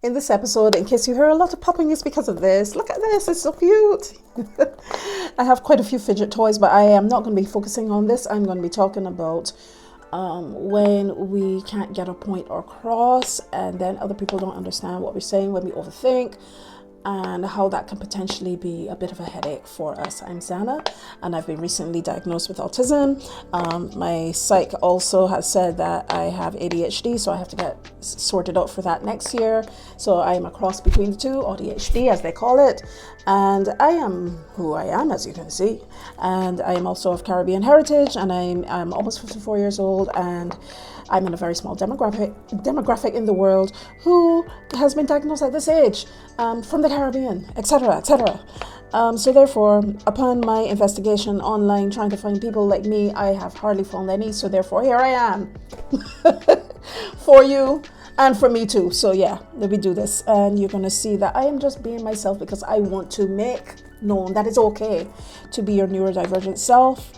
In this episode, in case you hear a lot of popping, it's because of this. Look at this, it's so cute. I have quite a few fidget toys, but I am not going to be focusing on this. I'm going to be talking about when we can't get a point across, and then other people don't understand what we're saying, when we overthink, and how that can potentially be a bit of a headache for us. I'm Zana, and I've been recently diagnosed with autism. My psych also has said that I have ADHD, so I have to get sorted out for that next year. So I am a cross between the two, AuDHD as they call it, and I am who I am, as you can see. And I am also of Caribbean heritage, and I'm almost 54 years old, and I'm in a very small demographic in the world who has been diagnosed at this age, from the Caribbean, etc., etc. So therefore, upon my investigation online, trying to find people like me, I have hardly found any. So therefore, here I am for you and for me too. So yeah, let me do this. And you're going to see that I am just being myself because I want to make known that it's okay to be your neurodivergent self.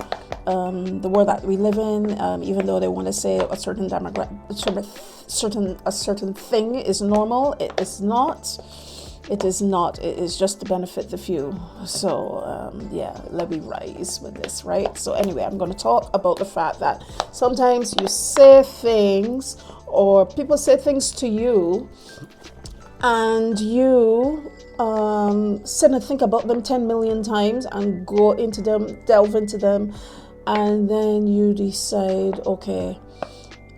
The world that we live in, even though they want to say a certain a certain thing is normal, it is not. It is not. It is just to benefit the few. So yeah, let me rise with this, right? So anyway, I'm going to talk about the fact that sometimes you say things, or people say things to you, and you sit and think about them 10 million times and go into them, delve into them, and then you decide, okay,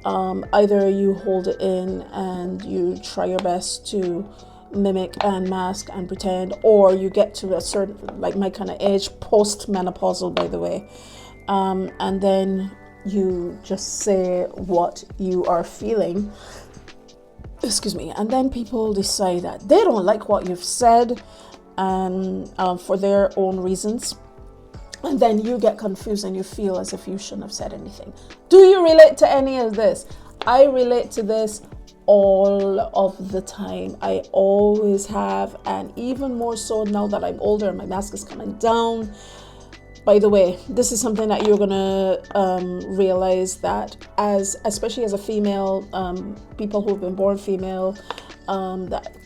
either you hold it in and you try your best to mimic and mask and pretend, or you get to a certain, like my kind of age, post-menopausal, by the way, and then you just say what you are feeling, excuse me, and then people decide that they don't like what you've said, and for their own reasons. And then you get confused and you feel as if you shouldn't have said anything. Do you relate to any of this? I relate to this all of the time. I always have, and even more so now that I'm older and my mask is coming down. By the way, this is something that you're gonna realize that especially as a female, people who've been born female, that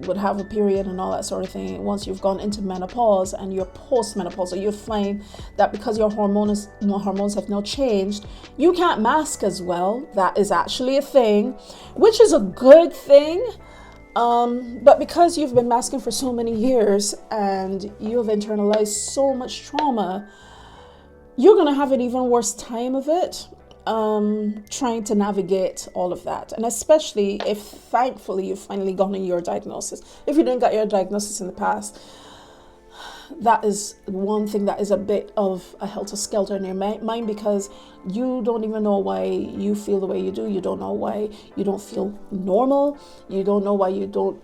would have a period and all that sort of thing. Once you've gone into menopause and you're post-menopausal, you find that because your hormones have now changed, you can't mask as well. That is actually a thing, which is a good thing. But because you've been masking for so many years and you have internalized so much trauma, you're going to have an even worse time of it, trying to navigate all of that. And especially if, thankfully, you've finally gotten your diagnosis. If you didn't get your diagnosis in the past, that is one thing that is a bit of a helter-skelter in your mind, because you don't even know why you feel the way you do. You don't know why you don't feel normal. You don't know why you don't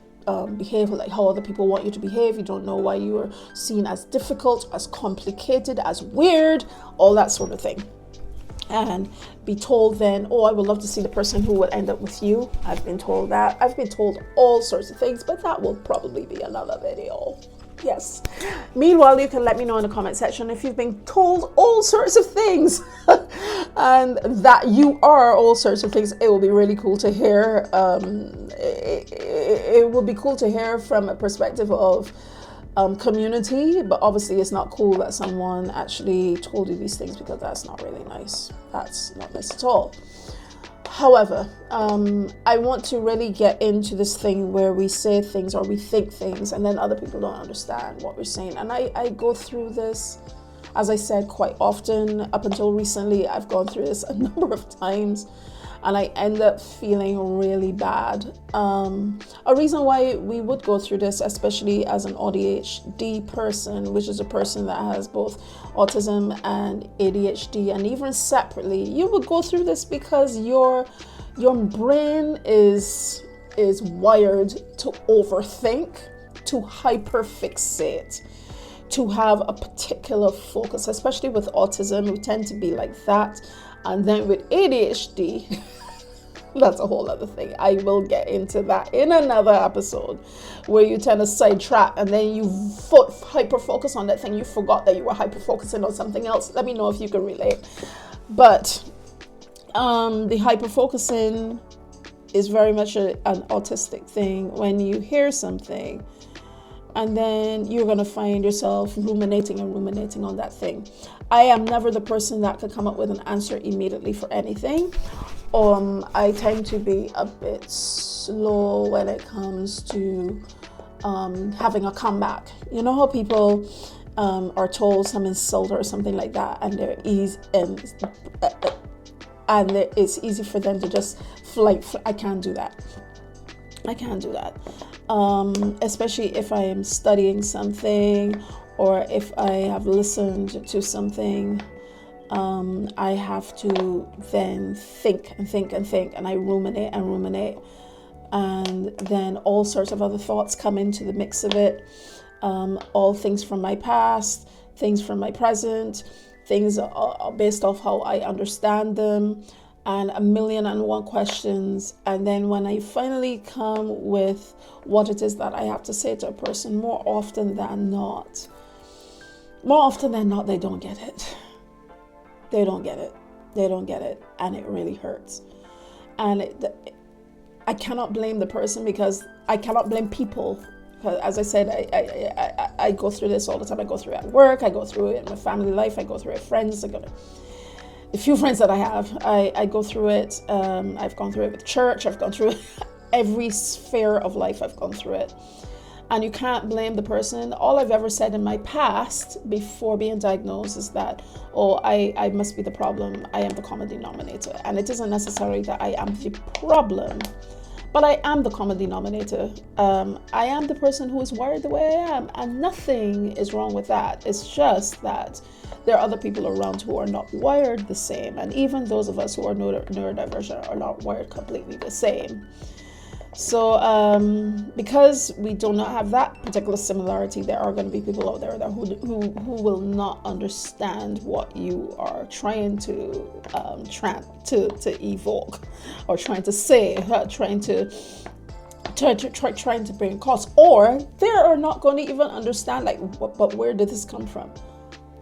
behave like how other people want you to behave. You don't know why you are seen as difficult, as complicated, as weird, all that sort of thing. And be told then, oh, I would love to see the person who would end up with you. I've been told that. I've been told all sorts of things, but that will probably be another video. Yes. Meanwhile, you can let me know in the comment section if you've been told all sorts of things and that you are all sorts of things. It will be really cool to hear. It will be cool to hear from a perspective of community, but obviously it's not cool that someone actually told you these things, because that's not really nice. That's not nice at all. However, I want to really get into this thing where we say things or we think things and then other people don't understand what we're saying. And I go through this, as I said, quite often. Up until recently, I've gone through this a number of times, and I end up feeling really bad. A reason why we would go through this, especially as an AuDHD person, which is a person that has both autism and ADHD, and even separately, you would go through this because your brain is wired to overthink, to hyperfixate, to have a particular focus. Especially with autism, we tend to be like that. And then with ADHD, that's a whole other thing. I will get into that in another episode, where you tend to sidetrack and then you hyper focus on that thing. You forgot that you were hyper focusing on something else. Let me know if you can relate. But the hyper focusing is very much an autistic thing. When you hear something, and then you're going to find yourself ruminating on that thing. I am never the person that could come up with an answer immediately for anything. I tend to be a bit slow when it comes to having a comeback. You know how people are told some insult or something like that, and it's easy for them to just fly. I can't do that. Especially if I am studying something, or if I have listened to something, I have to then think, and I ruminate, and then all sorts of other thoughts come into the mix of it. All things from my past, things from my present, things are based off how I understand them, and 1,000,001 questions. And then when I finally come with what it is that I have to say to a person, more often than not, they don't get it. They don't get it, and it really hurts. And I cannot blame the person, because I cannot blame people. As I said, I go through this all the time. I go through it at work, I go through it in my family life, I go through it with friends. The few friends that I have, I go through it. I've gone through it with church. I've gone through it. Every sphere of life, I've gone through it. And you can't blame the person. All I've ever said in my past before being diagnosed is that, I must be the problem. I am the common denominator. And it isn't necessarily that I am the problem, but I am the common denominator. I am the person who is wired the way I am, and nothing is wrong with that. It's just that there are other people around who are not wired the same, and even those of us who are neurodivergent are not wired completely the same. So because we do not have that particular similarity, there are going to be people out there who will not understand what you are trying to evoke, or trying to say, trying to bring across, or they are not going to even understand, like, but where did this come from?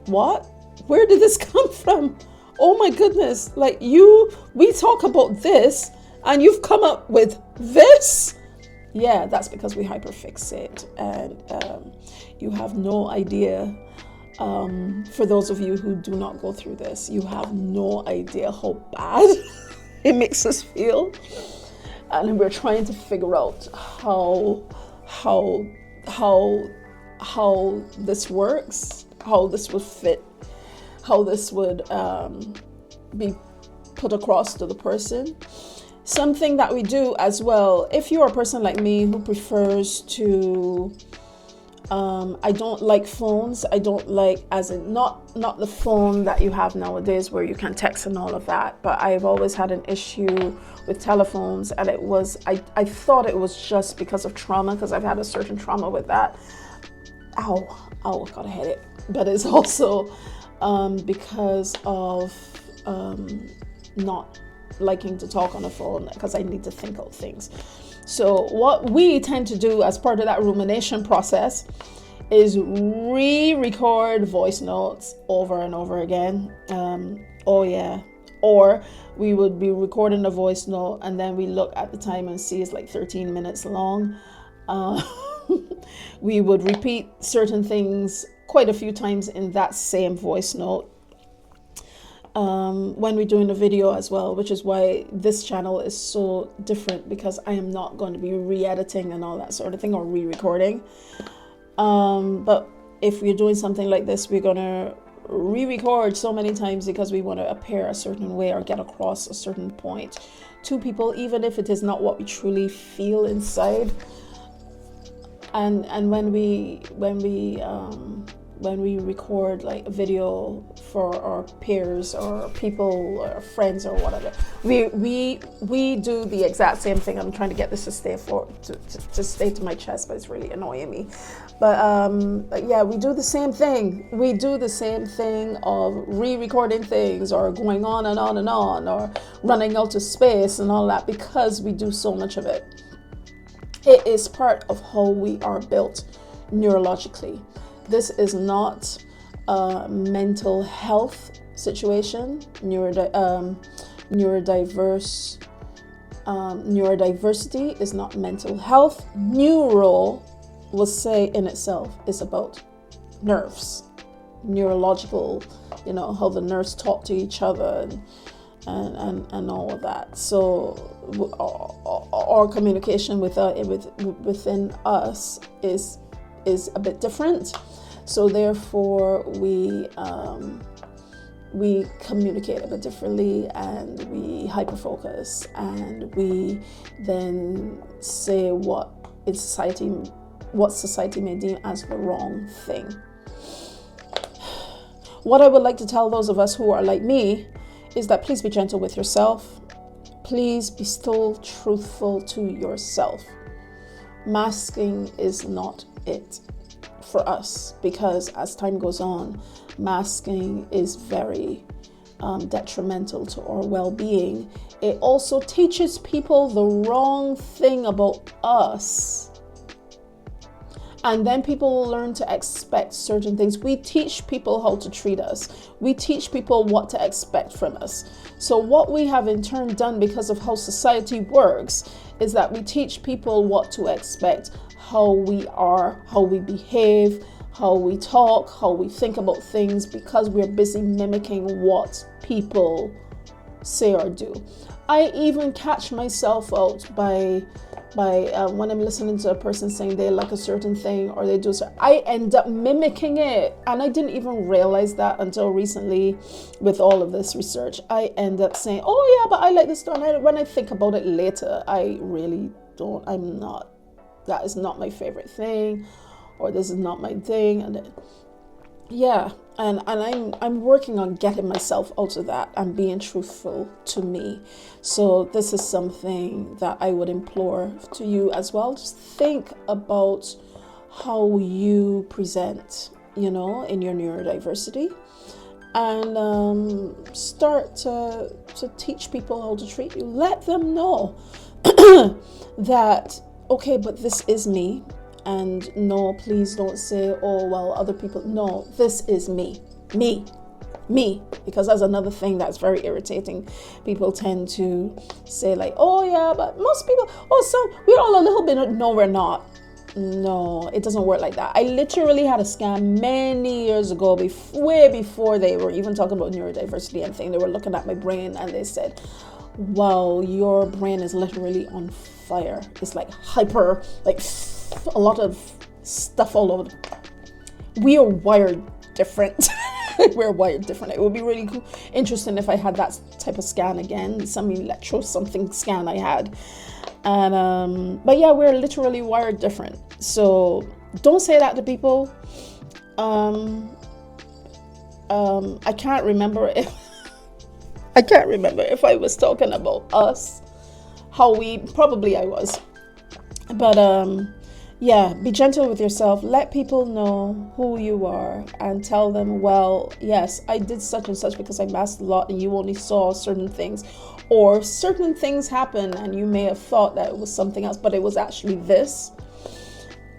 What? Where did this come from? Oh my goodness! Like, we talk about this, and you've come up with this? Yeah, that's because we hyperfixate, and you have no idea. For those of you who do not go through this, you have no idea how bad it makes us feel, and we're trying to figure out how this works, how this would fit, how this would be put across to the person. Something that we do as well, if you're a person like me who prefers to, I don't like phones. I don't like, as in not the phone that you have nowadays where you can text and all of that, but I've always had an issue with telephones, and I thought it was just because of trauma, because I've had a certain trauma with that. Ow, gotta hit it. But it's also because of not liking to talk on the phone, because I need to think out things. So what we tend to do as part of that rumination process is re-record voice notes over and over again. Or we would be recording a voice note, and then we look at the time and see it's like 13 minutes long. We would repeat certain things quite a few times in that same voice note. When we're doing a video as well, which is why this channel is so different, because I am not going to be re-editing and all that sort of thing, or re-recording. But if we're doing something like this, we're going to re-record so many times, because we want to appear a certain way or get across a certain point to people, even if it is not what we truly feel inside. And when we record like a video for our peers or people or friends or whatever, we do the exact same thing. I'm trying to get this to stay to my chest, but it's really annoying me. But yeah, we do the same thing. We do the same thing of re-recording things, or going on and on and on, or running out of space and all that, because we do so much of it. It is part of how we are built neurologically. This is not a mental health situation. Neurodiverse Neurodiversity is not mental health. Neuro will say in itself is about nerves, neurological, how the nerves talk to each other and all of that. So our communication within us is a bit different. So therefore we communicate a bit differently, and we hyperfocus, and we then say what society may deem as the wrong thing. What I would like to tell those of us who are like me is that please be gentle with yourself. Please be still truthful to yourself. Masking is not it for us, because as time goes on, masking is very detrimental to our well-being. It also teaches people the wrong thing about us. And then people will learn to expect certain things. We teach people how to treat us. We teach people what to expect from us. So what we have in turn done, because of how society works, is that we teach people what to expect, how we are, how we behave, how we talk, how we think about things, because we're busy mimicking what people say or do. I even catch myself out by when I'm listening to a person saying they like a certain thing or they do so, I end up mimicking it. And I didn't even realize that until recently with all of this research. I end up saying, oh yeah, but I like this stuff. And when I think about it later, I really don't, that is not my favorite thing, or this is not my thing. And yeah, and I'm working on getting myself out of that and being truthful to me. So this is something that I would implore to you as well. Just think about how you present, in your neurodiversity, and start to teach people how to treat you. Let them know that, okay, but this is me. And no, please don't say, oh, well, other people. No, this is me, because that's another thing that's very irritating. People tend to say like, oh yeah, but most people, we're all a little bit. No, we're not. No, it doesn't work like that. I literally had a scan many years ago, way before they were even talking about neurodiversity and thing. They were looking at my brain and they said, wow, your brain is literally on fire. It's like a lot of stuff all over. We are wired different. We're wired different. It would be really cool, interesting if I had that type of scan again, some electro something scan I had. And but yeah, we're literally wired different. So don't say that to people. I can't remember if I was talking about us. I was. But yeah, be gentle with yourself. Let people know who you are and tell them, well, yes, I did such and such because I masked a lot and you only saw certain things, or certain things happen and you may have thought that it was something else, but it was actually this.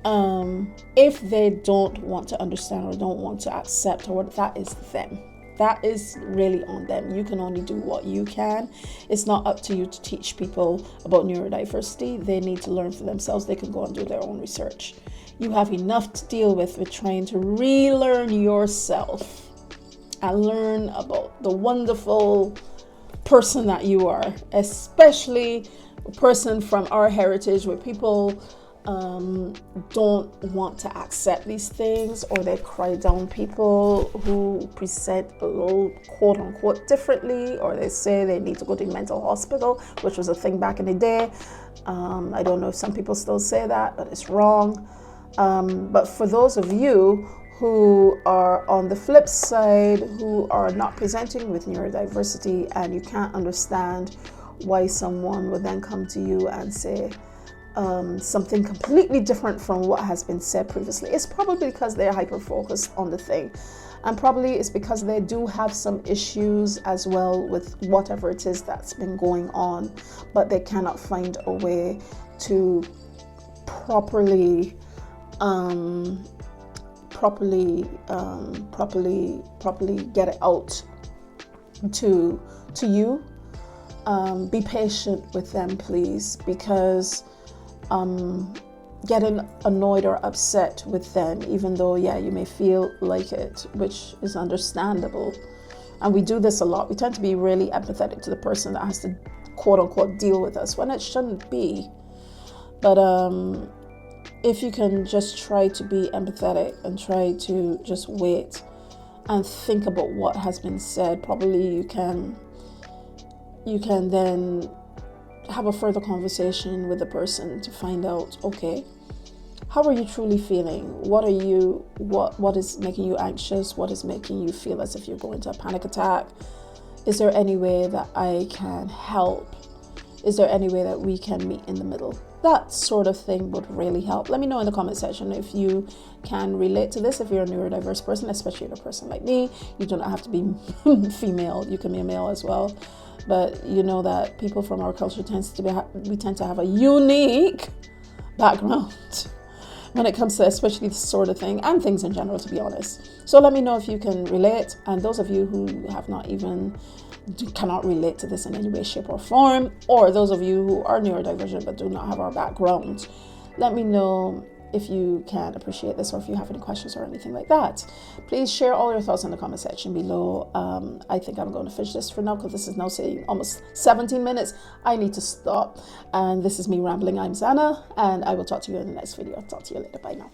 If they don't want to understand or don't want to accept, or that is them. That is really on them. You can only do what you can. It's not up to you to teach people about neurodiversity. They need to learn for themselves. They can go and do their own research. You have enough to deal with trying to relearn yourself and learn about the wonderful person that you are, especially a person from our heritage where people don't want to accept these things, or they cry down people who present a little quote unquote differently, or they say they need to go to the mental hospital, which was a thing back in the day. I don't know if some people still say that, but it's wrong. But for those of you who are on the flip side, who are not presenting with neurodiversity, and you can't understand why someone would then come to you and say something completely different from what has been said previously. It's probably because they're hyper-focused on the thing. And probably it's because they do have some issues as well with whatever it is that's been going on, but they cannot find a way to properly get it out to you. be patient with them, please, because getting annoyed or upset with them, even though, yeah, you may feel like it, which is understandable. And we do this a lot. We tend to be really empathetic to the person that has to, quote unquote, deal with us when it shouldn't be. But if you can just try to be empathetic and try to just wait and think about what has been said, probably you can then have a further conversation with the person to find out, okay, how are you truly feeling? What is making you anxious? What is making you feel as if you're going to a panic attack? Is there any way that I can help? Is there any way that we can meet in the middle? That sort of thing would really help. Let me know in the comment section if you can relate to this. If you're a neurodiverse person, especially a person like me, you do not have to be female. You can be a male as well. But you know that people from our culture tend to have a unique background when it comes to especially this sort of thing and things in general, to be honest. So let me know if you can relate. And those of you who cannot relate to this in any way, shape, or form, or those of you who are neurodivergent but do not have our background, let me know if you can appreciate this or if you have any questions or anything like that. Please share all your thoughts in the comment section below. I think I'm going to finish this for now because this is now saying almost 17 minutes. I need to stop. And this is me rambling. I'm Zana, and I will talk to you in the next video. Talk to you later. Bye now.